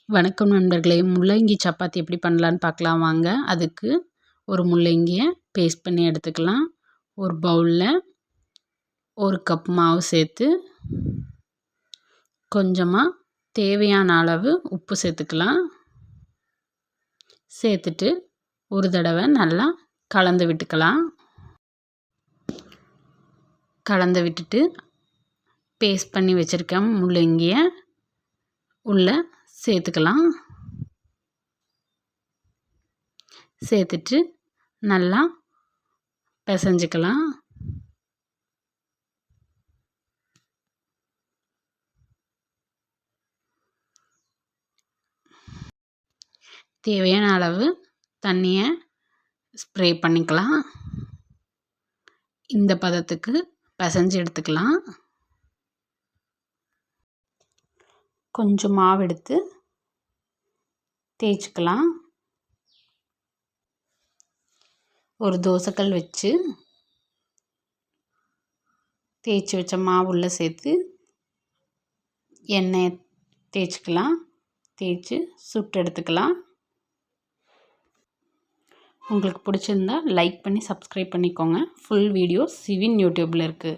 வணக்கம் நண்பர்களே! முள்ளங்கி சப்பாத்தி எப்படி பண்ணலான்னு பார்க்கலாம் வாங்க. அதுக்கு ஒரு முள்ளங்கியை பேஸ்ட் பண்ணி எடுத்துக்கலாம். ஒரு பவுலில் 1 கப் மாவு சேர்த்து கொஞ்சமாக தேவையான அளவு உப்பு சேர்த்துக்கலாம். சேர்த்துட்டு ஒரு தடவை நல்லா கலந்து விட்டுக்கலாம். கலந்து விட்டுட்டு பேஸ்ட் பண்ணி வச்சுருக்க முள்ளங்கியை உள்ளே சேர்த்துக்கலாம். சேர்த்துட்டு நல்லா பிசைஞ்சுக்கலாம். தேவையான அளவு தண்ணியை ஸ்ப்ரே பண்ணிக்கலாம். இந்த பதத்துக்கு பிசைஞ்சு எடுத்துக்கலாம். கொஞ்சம் மாவு எடுத்து தேய்ச்சிக்கலாம். ஒரு தோசைக்கல் வச்சு தேய்ச்சி வச்ச மாவு உள்ளே சேர்த்து எண்ணெயை தேய்ச்சிக்கலாம். தேய்ச்சி சுட்டு எடுத்துக்கலாம். உங்களுக்கு பிடிச்சிருந்தா லைக் பண்ணி சப்ஸ்கிரைப் பண்ணிக்கோங்க. ஃபுல் வீடியோ சிவின் யூடியூப்பில் இருக்குது.